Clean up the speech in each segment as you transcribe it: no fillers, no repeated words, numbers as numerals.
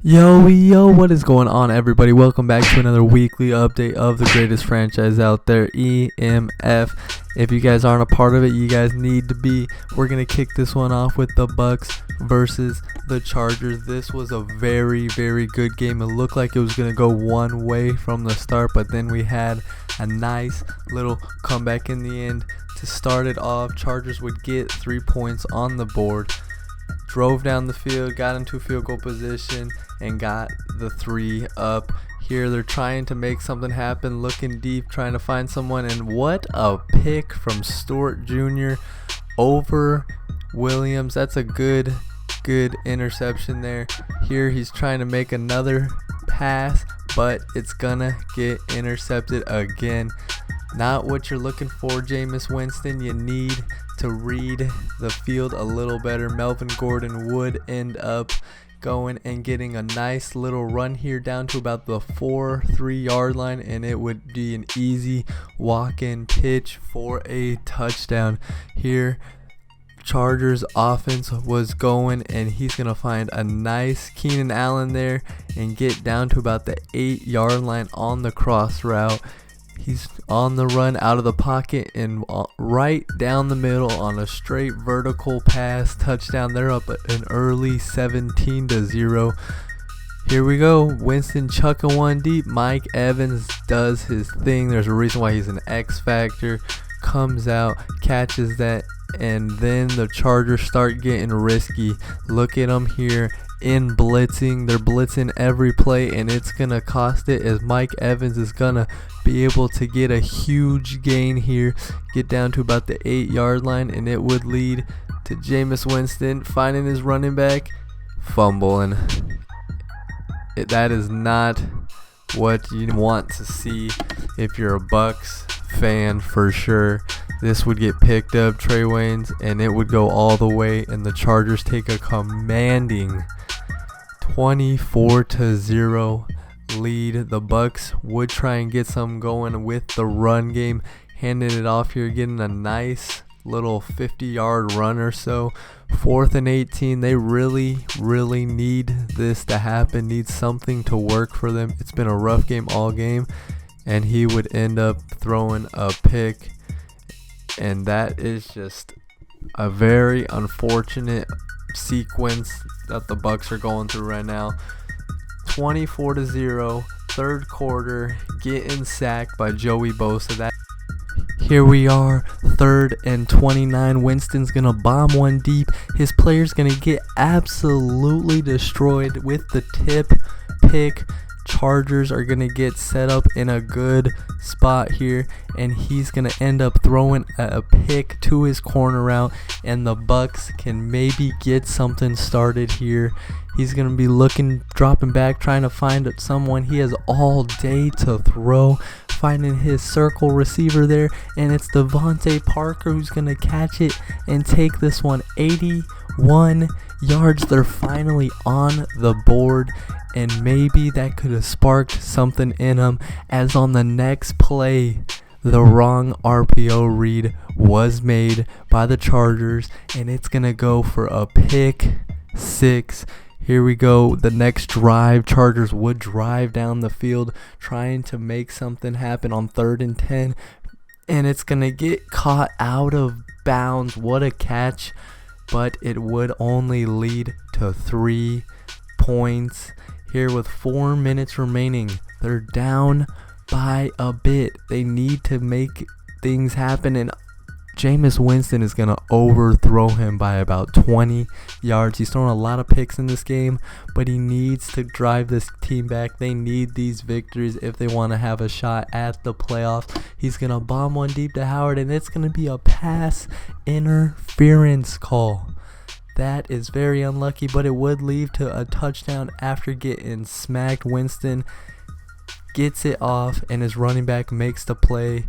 Yo, what is going on, everybody? Welcome back to another weekly update of the greatest franchise out there, EMF. If you guys aren't a part of it, you guys need to be. We're going to kick this one off with the Bucs versus the Chargers. This was a very, very good game. It looked like it was going to go one way from the start, but then we had a nice little comeback in the end. To start it off, Chargers would get 3 points on the board. Drove down the field, got into field goal position, and got the 3 up. Here they're trying to make something happen, looking deep, trying to find someone, and what a pick from Stewart Jr. over Williams. That's a good interception there. Here he's trying to make another pass, but it's gonna get intercepted again. Not what you're looking for, Jameis Winston. You need to read the field a little better. Melvin Gordon would end up going and getting a nice little run here down to about the 4-3 yard line, and it would be an easy walk-in pitch for a touchdown. Here Chargers offense was going, and he's gonna find a nice Keenan Allen there and get down to about the 8 yard line on the cross route. He's on the run out of the pocket and right down the middle on a straight vertical pass touchdown. They're up an early 17-0. Here we go. Winston chucking one deep. Mike Evans does his thing. There's a reason why he's an X factor. Comes out, catches that, and then the Chargers start getting risky. Look at them here in blitzing. They're blitzing every play, and it's gonna cost it, as Mike Evans is gonna be able to get a huge gain here, get down to about the 8 yard line, and it would lead to Jameis Winston finding his running back, fumbling. That is not what you want to see if you're a Bucs fan, for sure. This would get picked up, Trey Waynes, and it would go all the way, and the Chargers take a commanding 24-0 lead. The Bucs would try and get something going with the run game, handing it off here, getting a nice little 50-yard run or so. 4th and 18. They really need this to happen, need something to work for them. It's been a rough game all game, and he would end up throwing a pick, and that is just a very unfortunate sequence that the Bucs are going through right now. 24-0, third quarter, getting sacked by Joey Bosa. Here we are, 3rd and 29. Winston's gonna bomb one deep. His player's gonna get absolutely destroyed with the tip pick. Chargers are gonna get set up in a good spot here, and he's gonna end up throwing a pick to his corner route, and the Bucs can maybe get something started here. He's gonna be looking, dropping back, trying to find someone. He has all day to throw, finding his circle receiver there, and it's Devontae Parker who's gonna catch it and take this one 81 yards. They're finally on the board, and maybe that could have sparked something in him, as on the next play the wrong RPO read was made by the Chargers, and it's gonna go for a pick 6. Here we go, the next drive. Chargers would drive down the field trying to make something happen on 3rd and 10, and it's gonna get caught out of bounds. What a catch, but it would only lead to 3 points. Here with 4 minutes remaining, they're down by a bit. They need to make things happen, and Jameis Winston is going to overthrow him by about 20 yards. He's thrown a lot of picks in this game, but he needs to drive this team back. They need these victories if they want to have a shot at the playoffs. He's going to bomb one deep to Howard, and it's going to be a pass interference call. That is very unlucky, but it would lead to a touchdown after getting smacked. Winston gets it off, and his running back makes the play.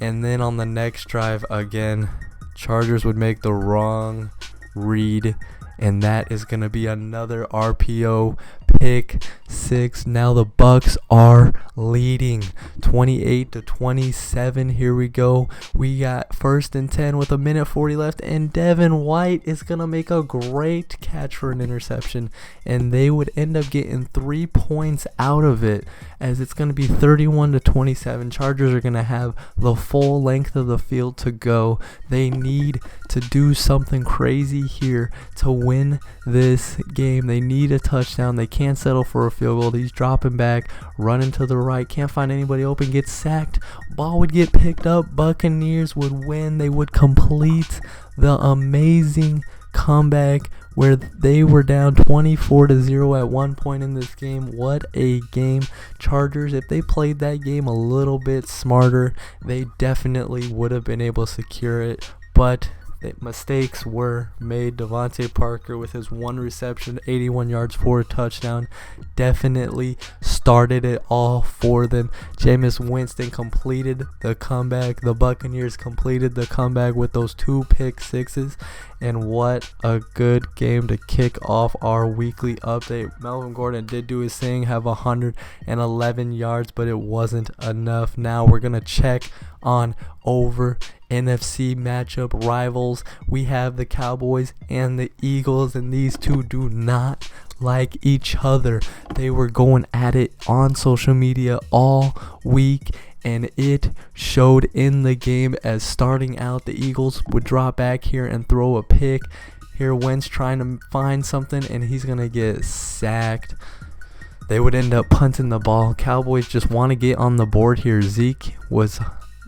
And then on the next drive again, Chargers would make the wrong read, and that is going to be another RPO pick six. Now the Bucs are leading 28-27. Here we go. We got 1st and 10 with 1:40 left, and Devin White is gonna make a great catch for an interception, and they would end up getting 3 points out of it, as it's gonna be 31-27. Chargers are gonna have the full length of the field to go. They need to do something crazy here to win this game. They need a touchdown. They can't settle for a field goal. He's dropping back, running to the right, can't find anybody open, gets sacked. Ball would get picked up. Buccaneers would win. They would complete the amazing comeback where they were down 24-0 at one point in this game. What a game. Chargers, if they played that game a little bit smarter, they definitely would have been able to secure it, but mistakes were made. Devontae Parker with his 1 reception, 81 yards for a touchdown, definitely started it all for them. Jameis Winston completed the comeback. The Buccaneers completed the comeback with those 2 pick sixes, and what a good game to kick off our weekly update. Melvin Gordon did do his thing, have 111 yards, but it wasn't enough. Now we're gonna check on over NFC matchup rivals. We have the Cowboys and the Eagles, and these two do not like each other. They were going at it on social media all week, and it showed in the game, as starting out the Eagles would drop back here and throw a pick. Here Wentz trying to find something, and he's going to get sacked. They would end up punting the ball. Cowboys just want to get on the board here. Zeke was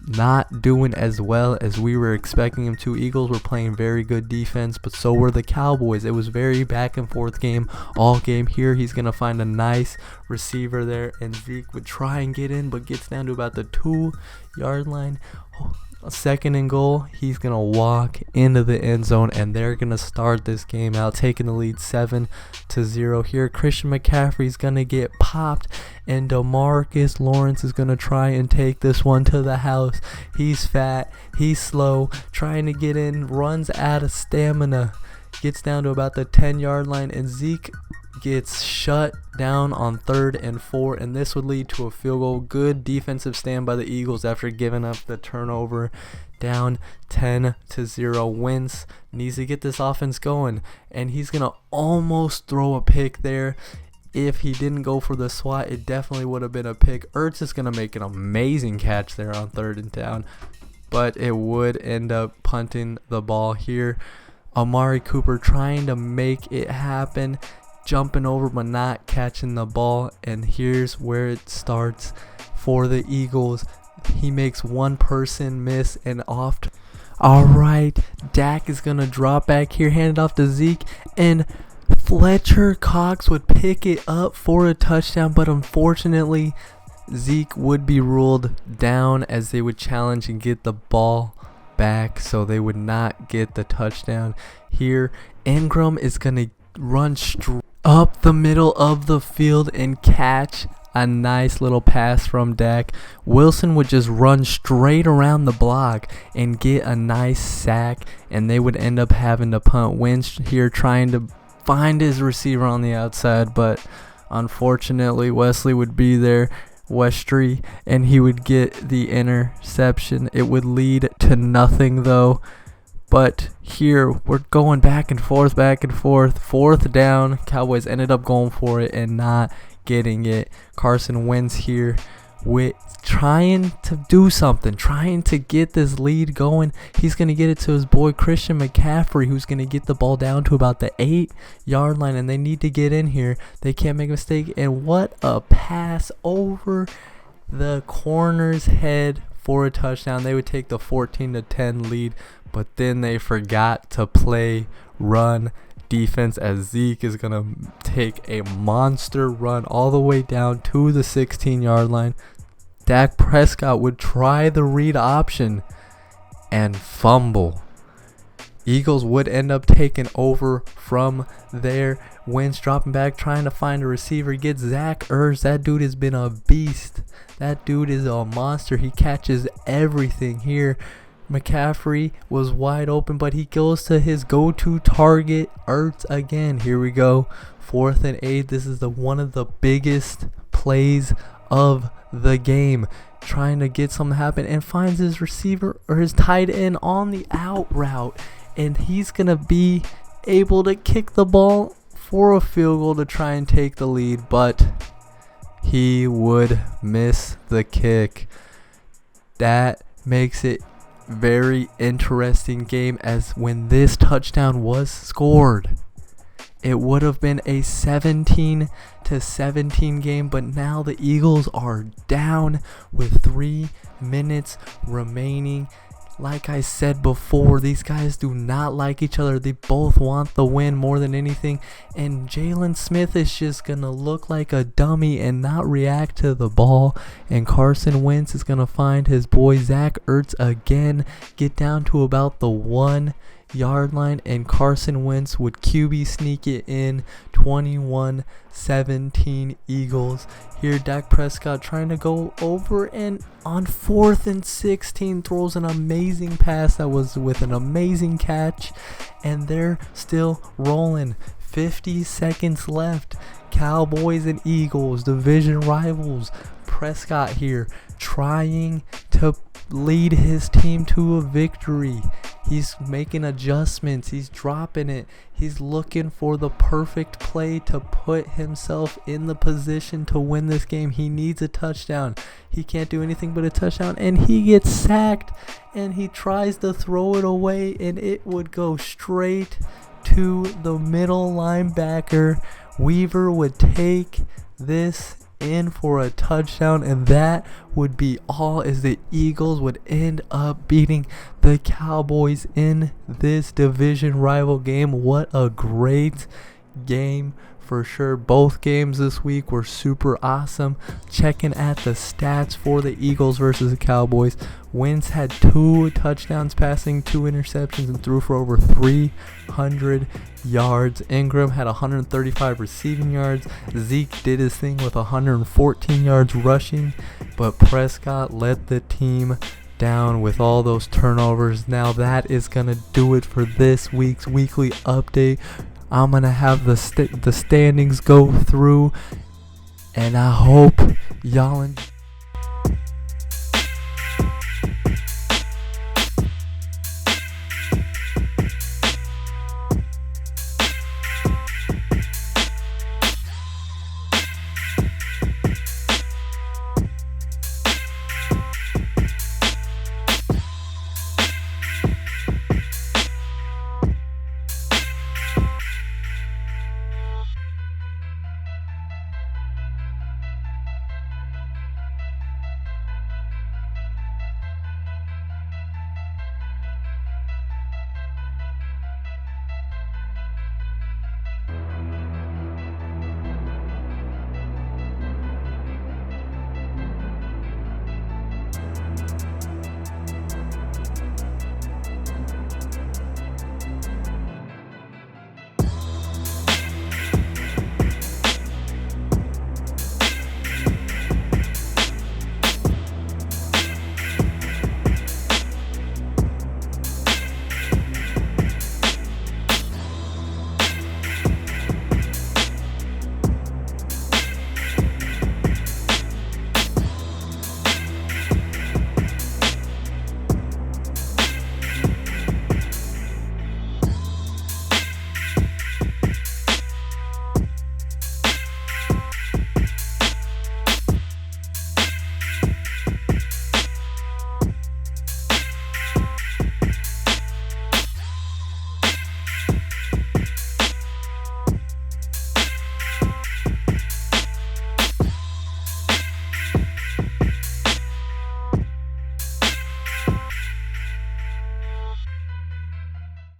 not doing as well as we were expecting him to. Eagles were playing very good defense, but so were the Cowboys. It was very back and forth game all game. Here he's going to find a nice receiver there, and Zeke would try and get in, but gets down to about the 2-yard line. 2nd and goal, he's going to walk into the end zone, and they're going to start this game out, taking the lead 7-0. Here Christian McCaffrey's going to get popped, and DeMarcus Lawrence is going to try and take this one to the house. He's fat, he's slow, trying to get in, runs out of stamina, gets down to about the 10-yard line, and Zeke gets shut down on 3rd and 4, and this would lead to a field goal. Good defensive stand by the Eagles after giving up the turnover. Down 10-0. Wentz needs to get this offense going, and he's gonna almost throw a pick there. If he didn't go for the swat, it definitely would have been a pick. Ertz is gonna make an amazing catch there on 3rd and down, but it would end up punting the ball here. Amari Cooper trying to make it happen, jumping over but not catching the ball, and here's where it starts for the Eagles. He makes one person miss and off. Alright, Dak is gonna drop back here, hand it off to Zeke, and Fletcher Cox would pick it up for a touchdown, but unfortunately Zeke would be ruled down, as they would challenge and get the ball back, so they would not get the touchdown. Here Ingram is gonna run straight up the middle of the field and catch a nice little pass from Dak. Wilson would just run straight around the block and get a nice sack, and they would end up having to punt. Wentz here trying to find his receiver on the outside, but unfortunately Wesley would be there, Westry, and he would get the interception. It would lead to nothing though. But here we're going back and forth. 4th down. Cowboys ended up going for it and not getting it. Carson Wentz here with trying to do something, trying to get this lead going. He's going to get it to his boy Christian McCaffrey, who's going to get the ball down to about the 8-yard line, and they need to get in here. They can't make a mistake. And what a pass over the corner's head for a touchdown. They would take the 14-10 lead. But then they forgot to play run defense, as Zeke is going to take a monster run all the way down to the 16-yard line. Dak Prescott would try the read option and fumble. Eagles would end up taking over from there. Wentz dropping back, trying to find a receiver. Gets Zach Ertz. That dude has been a beast. That dude is a monster. He catches everything here. McCaffrey was wide open, but he goes to his go-to target, Ertz again. Here we go. 4th and 8. This is one of the biggest plays of the game. Trying to get something to happen and finds his receiver or his tight end on the out route. And he's going to be able to kick the ball for a field goal to try and take the lead. But he would miss the kick. That makes it very interesting game, as when this touchdown was scored, it would have been a 17-17 game, but now the Eagles are down with 3 minutes remaining. Like I said before, these guys do not like each other. They both want the win more than anything. And Jalen Smith is just going to look like a dummy and not react to the ball. And Carson Wentz is going to find his boy Zach Ertz again, get down to about the 1-yard line, and Carson Wentz would QB sneak it in. 21-17 Eagles. Here Dak Prescott trying to go over, and on 4th and 16 throws an amazing pass that was with an amazing catch, and they're still rolling. 50 seconds left. Cowboys and Eagles, division rivals. Prescott here trying to lead his team to a victory. He's making adjustments. He's dropping it. He's looking for the perfect play to put himself in the position to win this game. He needs a touchdown. He can't do anything but a touchdown, and he gets sacked, and he tries to throw it away, and it would go straight to the middle linebacker. Weaver would take this in for a touchdown, and that would be all, as the Eagles would end up beating the Cowboys in this division rival game. What a great game for sure. Both games this week were super awesome. Checking at the stats for the Eagles versus the Cowboys. Wentz had 2 touchdowns passing, 2 interceptions, and threw for over 300 yards. Ingram had 135 receiving yards. Zeke did his thing with 114 yards rushing, but Prescott let the team down with all those turnovers. Now that is going to do it for this week's weekly update. I'm going to have the standings go through, and I hope y'all enjoy.